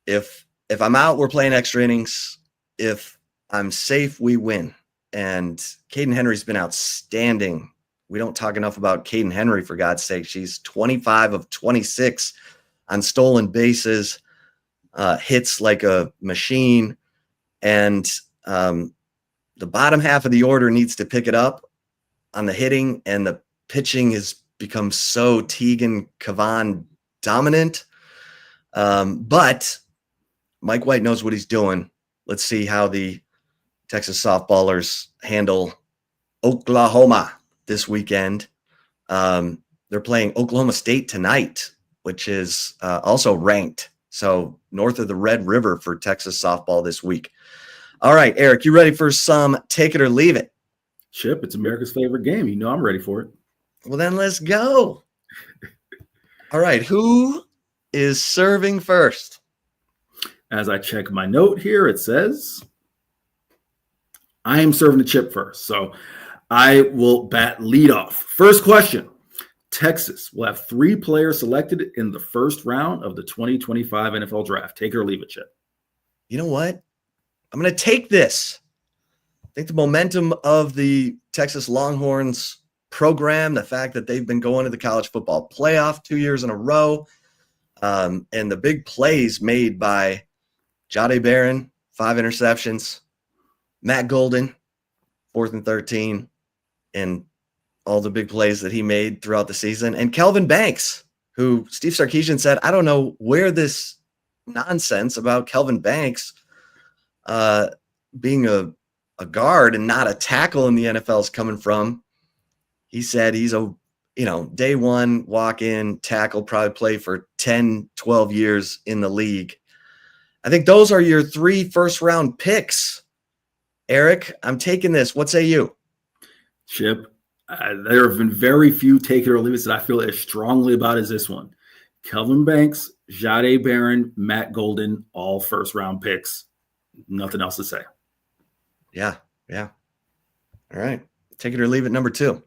Speaker 1: If I'm out, we're playing extra innings. If I'm safe, we win. And Caden Henry's been outstanding. We don't talk enough about Caden Henry, for God's sake. She's 25 of 26 on stolen bases, hits like a machine. And the bottom half of the order needs to pick it up on the hitting, and the pitching has become so Tegan Kavan dominant. But Mike White knows what he's doing. Let's see how the Texas softballers handle Oklahoma this weekend. They're playing Oklahoma State tonight, which is also ranked. So north of the Red River for Texas softball this week. All right, Eric, you ready for some take it or leave it?
Speaker 2: Chip, it's America's favorite game. You know I'm ready for it.
Speaker 1: Well, then let's go. All right, who is serving first?
Speaker 2: As I check my note here, it says I am serving the Chip first. So I will bat lead off. First question. Texas will have 3 players selected in the first round of the 2025 NFL draft. Take it or leave it, Chip.
Speaker 1: You know what? I'm going to take this. I think the momentum of the Texas Longhorns program, the fact that they've been going to the college football playoff 2 years in a row, and the big plays made by Jahdae Barron, 5 interceptions, Matt Golden, 4th and 13, and all the big plays that he made throughout the season. And Kelvin Banks, who Steve Sarkisian said, I don't know where this nonsense about Kelvin Banks being a guard and not a tackle in the NFL is coming from. He said he's a, day one, walk in, tackle, probably play for 10, 12 years in the league. I think those are your 3 first-round picks. Eric, I'm taking this. What say you?
Speaker 2: Chip, there have been very few take it or leave it that I feel as strongly about as this one. Kelvin Banks, Jahdae Barron, Matt Golden, all first-round picks. Nothing else to say.
Speaker 1: Yeah. All right. Take it or leave it, number 2.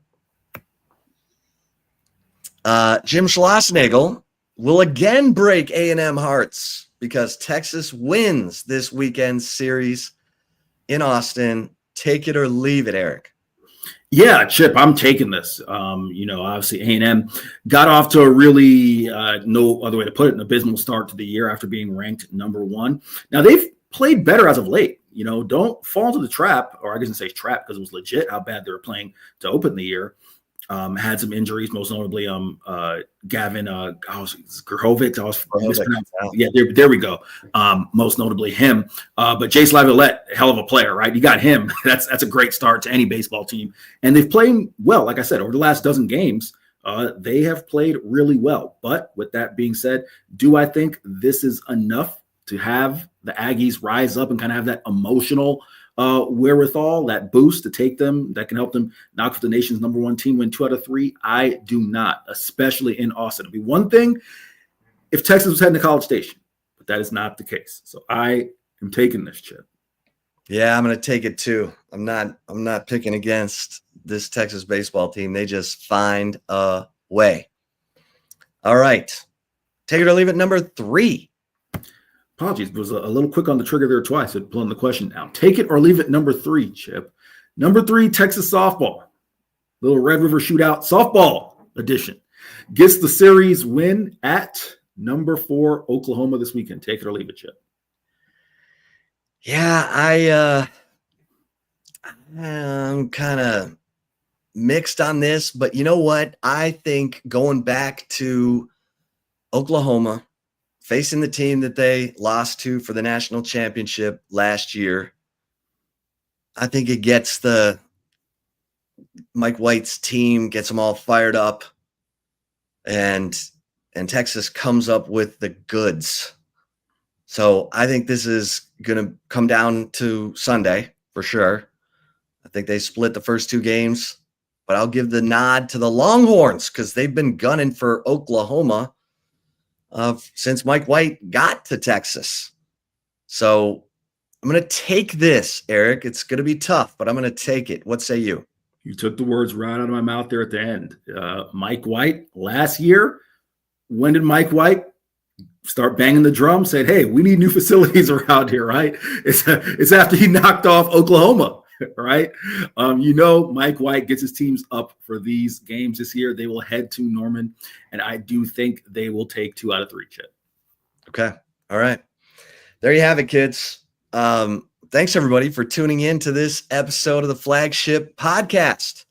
Speaker 1: Jim Schlossnagle will again break A&M hearts because Texas wins this weekend's series in Austin. Take it or leave it, Eric.
Speaker 2: Yeah, Chip, I'm taking this. Obviously A&M got off to a really, no other way to put it, an abysmal start to the year after being ranked number 1. Now, they've played better as of late. Don't fall into the trap, or I guess I say trap because it was legit how bad they were playing to open the year. Had some injuries, most notably Gavin Grahovic. Yeah, there we go. Most notably him. But Jace Laviolette, hell of a player, right? You got him. That's a great start to any baseball team. And they've played well, like I said, over the last dozen games. They have played really well. But with that being said, do I think this is enough to have the Aggies rise up and kind of have that emotional wherewithal, that boost to take them, that can help them knock off the nation's number 1 team, win 2 out of 3? I do not, especially in Austin. It'd be one thing if Texas was heading to College Station, but that is not the case. So I am taking this, Chip.
Speaker 1: Yeah, I'm going to take it too. I'm not picking against this Texas baseball team. They just find a way. All right. Take it or leave it, number 3.
Speaker 2: Apologies, was a little quick on the trigger there twice. I'd pulling the question down. Take it or leave it, number 3, Chip. Number 3, Texas softball. Little Red River Shootout softball edition. Gets the series win at number 4, Oklahoma this weekend. Take it or leave it, Chip.
Speaker 1: Yeah, I'm kind of mixed on this, but you know what? I think going back to Oklahoma, facing the team that they lost to for the national championship last year, I think it gets the Mike White's team, gets them all fired up, and Texas comes up with the goods. So I think this is going to come down to Sunday for sure. I think they split the first 2 games, but I'll give the nod to the Longhorns because they've been gunning for Oklahoma since Mike White got to Texas. So I'm going to take this, Eric. It's going to be tough, but I'm going to take it. What say you?
Speaker 2: You took the words right out of my mouth there at the end. Mike White last year. When did Mike White start banging the drum, said, hey, we need new facilities around here, right? It's after he knocked off Oklahoma, right? Mike White gets his teams up for these games this year. They will head to Norman, and I do think they will take 2 out of 3, Chip.
Speaker 1: Okay. All right. There you have it, kids. Thanks, everybody, for tuning in to this episode of the Flagship Podcast.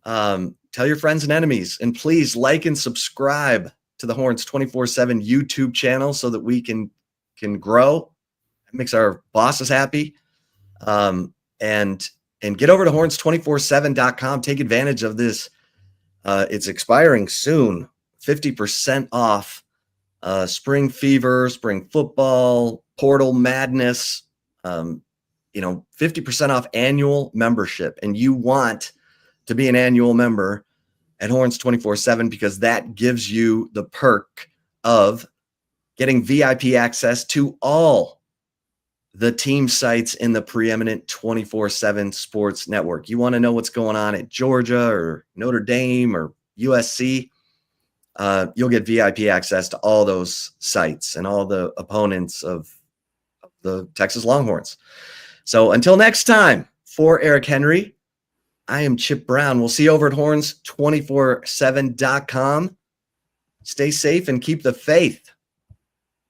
Speaker 1: Tell your friends and enemies, and please like and subscribe to the Horns247 YouTube channel so that we can grow. It makes our bosses happy. And get over to horns247.com. Take advantage of this. It's expiring soon. 50% off spring fever, spring football, portal madness. 50% off annual membership. And you want to be an annual member at Horns247 because that gives you the perk of getting VIP access to all the team sites in the preeminent 24/7 sports network. You want to know what's going on at Georgia or Notre Dame or USC, you'll get VIP access to all those sites and all the opponents of the Texas Longhorns. So until next time, for Eric Henry, I am Chip Brown. We'll see you over at horns247.com. Stay safe and keep the faith.